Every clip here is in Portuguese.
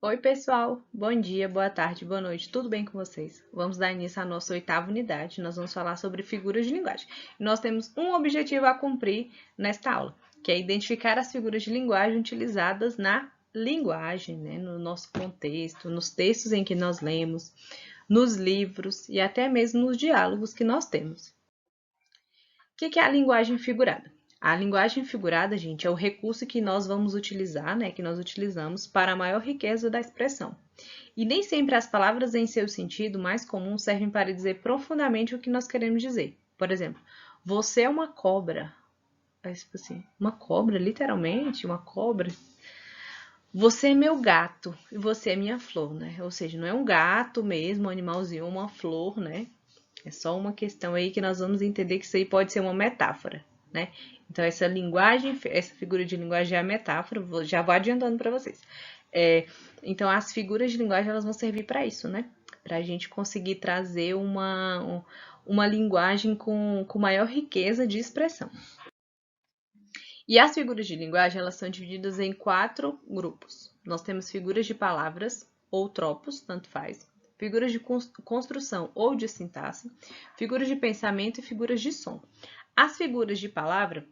Oi, pessoal. Bom dia, boa tarde, boa noite. Tudo bem com vocês? Vamos dar início à nossa 8ª unidade. Nós vamos falar sobre figuras de linguagem. Nós temos um objetivo a cumprir nesta aula, que é identificar as figuras de linguagem utilizadas na linguagem, né? No nosso contexto, nos textos em que nós lemos, nos livros e até mesmo nos diálogos que nós temos. O que é a linguagem figurada? A linguagem figurada, gente, é o recurso que nós vamos utilizar, né, que nós utilizamos para a maior riqueza da expressão. E nem sempre as palavras em seu sentido mais comum servem para dizer profundamente o que nós queremos dizer. Por exemplo, você é uma cobra. É tipo assim, uma cobra, literalmente, uma cobra. Você é meu gato e você é minha flor, né? Ou seja, não é um gato mesmo, um animalzinho, uma flor, né? É só uma questão aí que nós vamos entender que isso aí pode ser uma metáfora, né? Então, essa linguagem, essa figura de linguagem é a metáfora, já vou adiantando para vocês. Então, as figuras de linguagem, elas vão servir para isso, né? Para a gente conseguir trazer uma linguagem com maior riqueza de expressão. E as figuras de linguagem, elas são divididas em 4 grupos. Nós temos figuras de palavras, ou tropos, tanto faz, figuras de construção ou de sintaxe, figuras de pensamento e figuras de som. As figuras de palavra,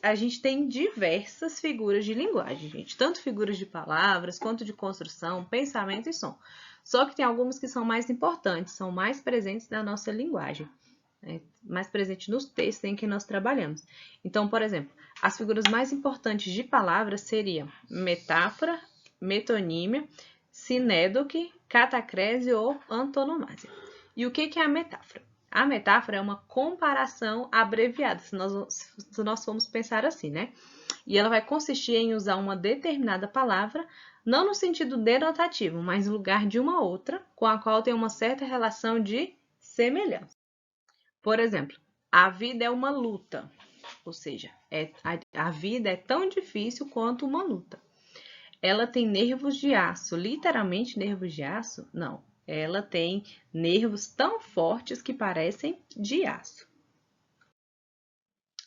a gente tem diversas figuras de linguagem, gente, tanto figuras de palavras quanto de construção, pensamento e som. Só que tem algumas que são mais importantes, são mais presentes na nossa linguagem, mais presente nos textos em que nós trabalhamos. Então, por exemplo, as figuras mais importantes de palavras seriam metáfora, metonímia, sinédoque, catacrese ou antonomásia. E o que é a metáfora? A metáfora é uma comparação abreviada, se nós formos pensar assim, né? E ela vai consistir em usar uma determinada palavra, não no sentido denotativo, mas no lugar de uma outra, com a qual tem uma certa relação de semelhança. Por exemplo, a vida é uma luta, ou seja, a vida é tão difícil quanto uma luta. Ela tem nervos de aço, literalmente nervos de aço? Não, ela tem nervos tão fortes que parecem de aço.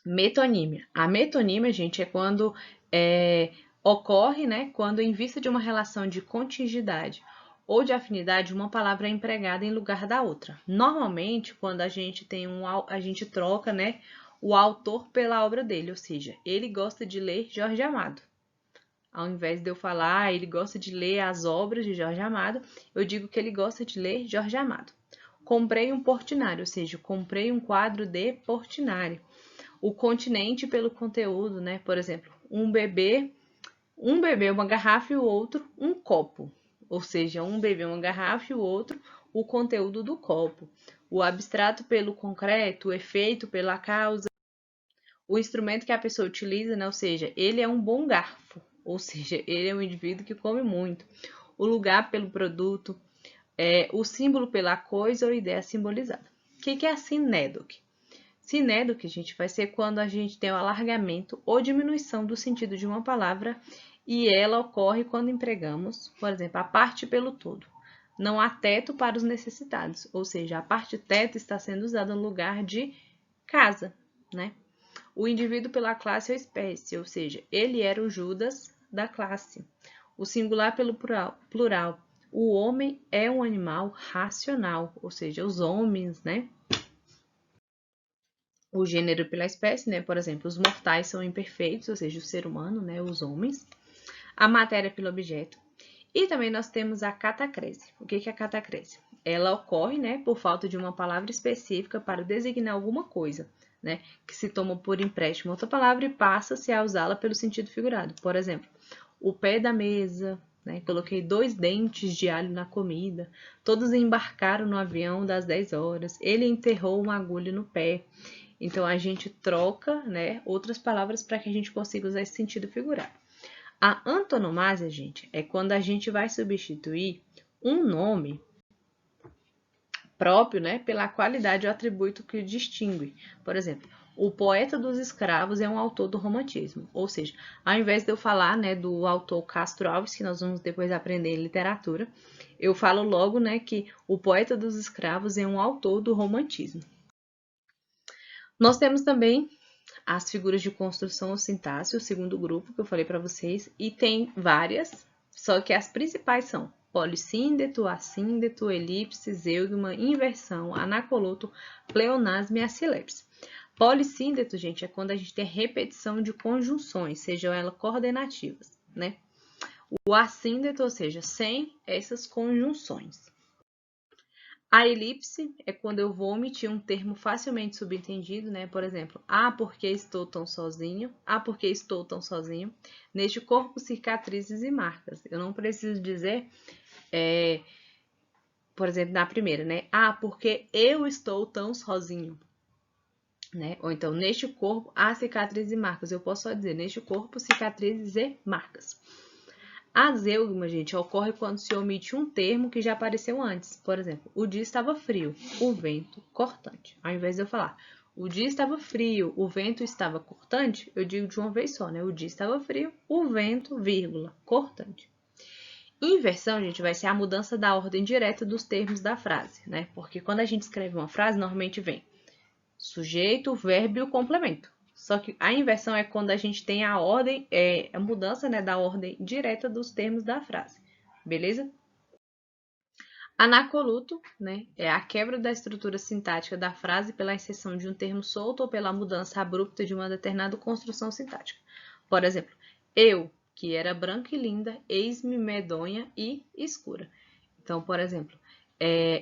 Metonímia. A metonímia, gente, é quando ocorre, né, quando em vista de uma relação de contigüidade ou de afinidade, uma palavra é empregada em lugar da outra. Normalmente, quando a gente troca, né, o autor pela obra dele, ou seja, ele gosta de ler Jorge Amado. Ao invés de eu falar, ele gosta de ler as obras de Jorge Amado, eu digo que ele gosta de ler Jorge Amado. Comprei um Portinari, ou seja, comprei um quadro de Portinari. O continente pelo conteúdo, né? Por exemplo, um bebê, uma garrafa e o outro um copo. Ou seja, um bebê, uma garrafa e o outro o conteúdo do copo. O abstrato pelo concreto, o efeito pela causa. O instrumento que a pessoa utiliza, né? Ou seja, ele é um bom garfo. Ou seja, ele é um indivíduo que come muito. O lugar pelo produto, o símbolo pela coisa ou ideia simbolizada. O que é a sinédoque? Sinédoque, gente, vai ser quando a gente tem o alargamento ou diminuição do sentido de uma palavra e ela ocorre quando empregamos, por exemplo, a parte pelo todo. Não há teto para os necessitados, ou seja, a parte teto está sendo usada no lugar de casa, né? O indivíduo pela classe ou espécie, ou seja, ele era o Judas da classe. O singular pelo plural. O homem é um animal racional, ou seja, os homens, né? O gênero pela espécie, né? Por exemplo, os mortais são imperfeitos, ou seja, o ser humano, né? Os homens. A matéria pelo objeto. E também nós temos a catacrese. O que é a catacrese? Ela ocorre, né, por falta de uma palavra específica para designar alguma coisa, né, que se toma por empréstimo outra palavra e passa-se a usá-la pelo sentido figurado. Por exemplo, o pé da mesa, né, coloquei 2 dentes de alho na comida, todos embarcaram no avião das 10 horas, ele enterrou uma agulha no pé. Então, a gente troca, né, outras palavras para que a gente consiga usar esse sentido figurado. A antonomásia, gente, é quando a gente vai substituir um nome próprio, né, pela qualidade ou atributo que o distingue. Por exemplo, o poeta dos escravos é um autor do romantismo. Ou seja, ao invés de eu falar, né, do autor Castro Alves, que nós vamos depois aprender em literatura, eu falo logo, né, que o poeta dos escravos é um autor do romantismo. Nós temos também as figuras de construção ou sintaxe, o segundo grupo que eu falei para vocês, e tem várias, Só que as principais são polissíndeto, assíndeto, elipse, zeugma, inversão, anacoluto, pleonasmo e assilepse. Polissíndeto, gente, é quando a gente tem repetição de conjunções, sejam elas coordenativas, né? O assíndeto, ou seja, sem essas conjunções. A elipse é quando eu vou omitir um termo facilmente subentendido, né? Por exemplo, porque estou tão sozinho, porque estou tão sozinho. Neste corpo, cicatrizes e marcas. Eu não preciso dizer, por exemplo, na primeira, né? Porque eu estou tão sozinho. Né? Ou então, neste corpo, há cicatrizes e marcas. Eu posso só dizer, neste corpo, cicatrizes e marcas. A zeugma, gente, ocorre quando se omite um termo que já apareceu antes. Por exemplo, o dia estava frio, o vento cortante. Ao invés de eu falar, o dia estava frio, o vento estava cortante, eu digo de uma vez só, né? O dia estava frio, o vento, vírgula, cortante. Inversão, gente, vai ser a mudança da ordem direta dos termos da frase, né? Porque quando a gente escreve uma frase, normalmente vem sujeito, verbo e o complemento. Só que a inversão é quando a gente tem a ordem, a mudança, né, da ordem direta dos termos da frase. Beleza? Anacoluto, né, é a quebra da estrutura sintática da frase pela inserção de um termo solto ou pela mudança abrupta de uma determinada construção sintática. Por exemplo, eu, que era branca e linda, eis-me medonha e escura. Então, por exemplo,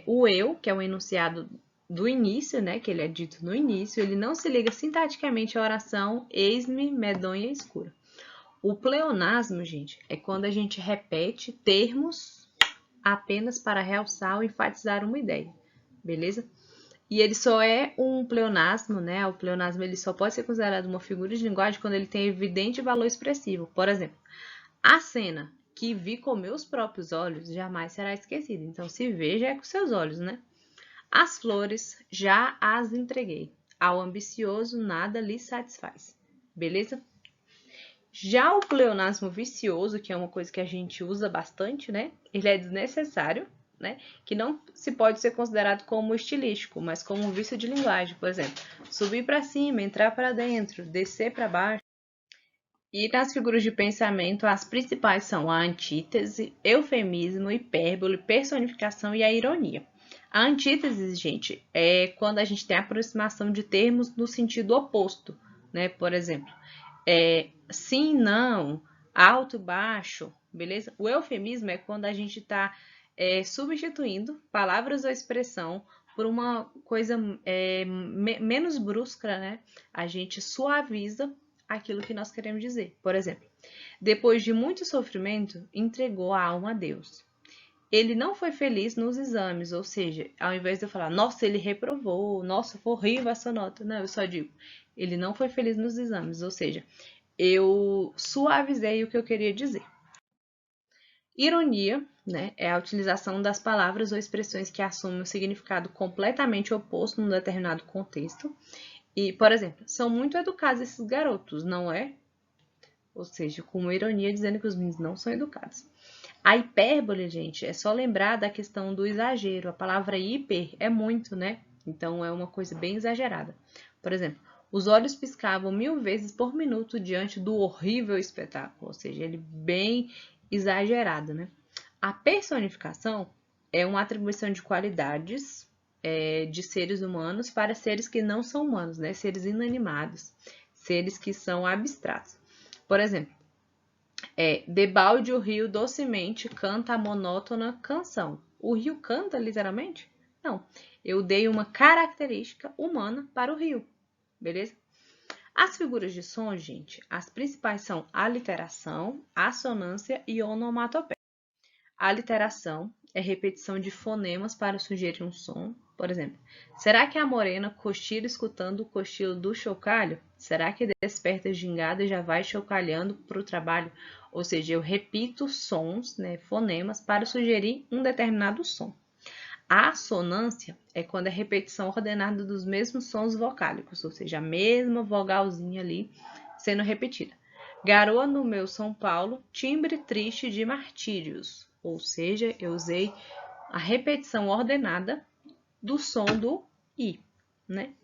o eu, que é o enunciado do início, né, que ele é dito no início, ele não se liga sintaticamente à oração eis-me medonha e escura. O pleonasmo, gente, é quando a gente repete termos apenas para realçar ou enfatizar uma ideia, beleza? E ele só é um pleonasmo, né? O pleonasmo ele só pode ser considerado uma figura de linguagem quando ele tem evidente valor expressivo. Por exemplo, a cena que vi com meus próprios olhos jamais será esquecida. Então, se veja é com seus olhos, né? As flores já as entreguei. Ao ambicioso nada lhe satisfaz. Beleza? Já o pleonasmo vicioso, que é uma coisa que a gente usa bastante, né? Ele é desnecessário, né? Que não se pode ser considerado como estilístico, mas como um vício de linguagem. Por exemplo, subir para cima, entrar para dentro, descer para baixo. E nas figuras de pensamento, as principais são a antítese, eufemismo, hipérbole, personificação e a ironia. A antítese, gente, é quando a gente tem a aproximação de termos no sentido oposto, né? Por exemplo, sim, não, alto, baixo, beleza? O eufemismo é quando a gente está substituindo palavras ou expressão por uma coisa menos brusca, né? A gente suaviza aquilo que nós queremos dizer. Por exemplo, depois de muito sofrimento, entregou a alma a Deus. Ele não foi feliz nos exames, ou seja, ao invés de eu falar, nossa, ele reprovou, nossa, foi horrível essa nota. Não, eu só digo, ele não foi feliz nos exames, ou seja, eu suavizei o que eu queria dizer. Ironia, né, é a utilização das palavras ou expressões que assumem um significado completamente oposto num determinado contexto. E, por exemplo, são muito educados esses garotos, não é? Ou seja, com uma ironia dizendo que os meninos não são educados. A hipérbole, gente, é só lembrar da questão do exagero. A palavra hiper é muito, né? Então, é uma coisa bem exagerada. Por exemplo, os olhos piscavam 1000 vezes por minuto diante do horrível espetáculo. Ou seja, ele bem exagerado, né? A personificação é uma atribuição de qualidades de seres humanos para seres que não são humanos, né? Seres inanimados, seres que são abstratos. Por exemplo, debalde o rio docemente canta a monótona canção. O rio canta, literalmente? Não. Eu dei uma característica humana para o rio. Beleza? As figuras de som, gente, as principais são aliteração, assonância e onomatopeia. A aliteração é repetição de fonemas para sugerir um som. Por exemplo, será que a morena cochila escutando o cochilo do chocalho? Será que desperta gingada e já vai chocalhando para o trabalho? Ou seja, eu repito sons, né, fonemas, para sugerir um determinado som. A assonância é quando é repetição ordenada dos mesmos sons vocálicos, ou seja, a mesma vogalzinha ali sendo repetida. Garoa no meu São Paulo, timbre triste de martírios. Ou seja, eu usei a repetição ordenada do som do I, né?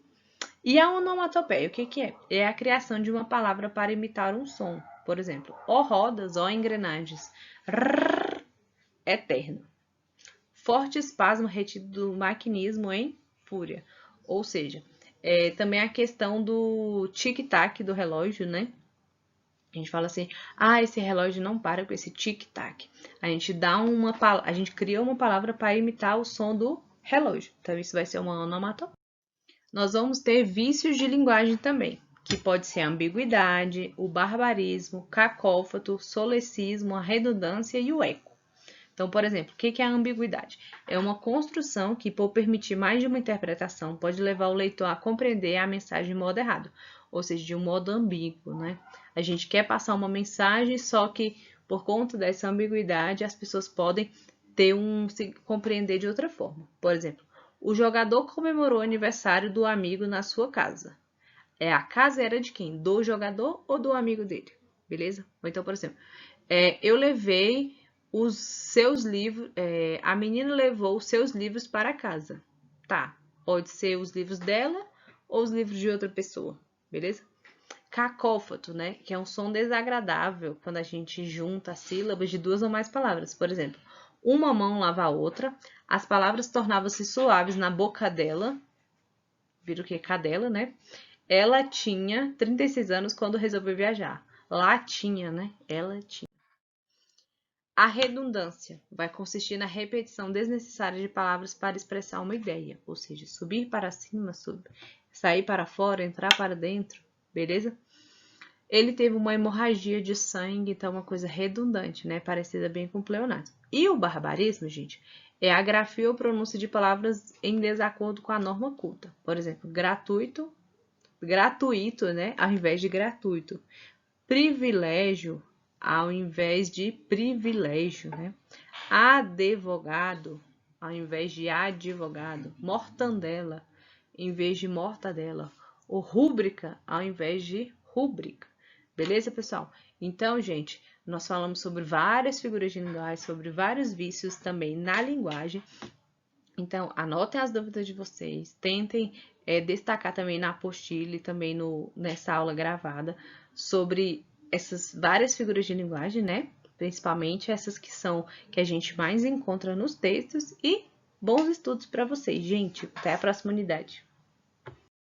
E a onomatopeia, o que é? É a criação de uma palavra para imitar um som. Por exemplo, ó rodas, ó engrenagens. Rrr, eterno. Forte espasmo retido do maquinismo em fúria. Ou seja, também a questão do tic-tac do relógio, né? A gente fala assim, esse relógio não para com esse tic-tac. A gente cria uma palavra para imitar o som do relógio. Então, isso vai ser uma onomatopeia. Nós vamos ter vícios de linguagem também, que pode ser a ambiguidade, o barbarismo, cacófato, solecismo, a redundância e o eco. Então, por exemplo, o que é a ambiguidade? É uma construção que, por permitir mais de uma interpretação, pode levar o leitor a compreender a mensagem de modo errado, ou seja, de um modo ambíguo, né? A gente quer passar uma mensagem, só que por conta dessa ambiguidade, as pessoas podem se compreender de outra forma. Por exemplo, o jogador comemorou o aniversário do amigo na sua casa. A casa era de quem? Do jogador ou do amigo dele? Beleza? Ou então, por exemplo, eu levei os seus livros, a menina levou os seus livros para casa. Tá, pode ser os livros dela ou os livros de outra pessoa, beleza? Cacófato, né? Que é um som desagradável quando a gente junta as sílabas de duas ou mais palavras. Por exemplo, uma mão lava a outra, as palavras tornavam-se suaves na boca dela. Viram que é cadela, né? Ela tinha 36 anos quando resolveu viajar. Lá tinha, né? Ela tinha. A redundância vai consistir na repetição desnecessária de palavras para expressar uma ideia, ou seja, subir para cima, sair para fora, entrar para dentro, beleza? Ele teve uma hemorragia de sangue, então uma coisa redundante, né? Parecida bem com pleonasmo. E o barbarismo, gente, é a grafia ou pronúncia de palavras em desacordo com a norma culta. Por exemplo, gratuito, né? Ao invés de gratuito. Privilégio, ao invés de privilégio, né? Advogado, ao invés de advogado. Mortandela, em vez de mortadela. Ou rúbrica, ao invés de rúbrica. Beleza, pessoal? Então, gente, nós falamos sobre várias figuras de linguagem, sobre vários vícios também na linguagem. Então, anotem as dúvidas de vocês, tentem destacar também na apostila e também nessa aula gravada sobre essas várias figuras de linguagem, né? Principalmente essas que a gente mais encontra nos textos e bons estudos para vocês, gente. Até a próxima unidade.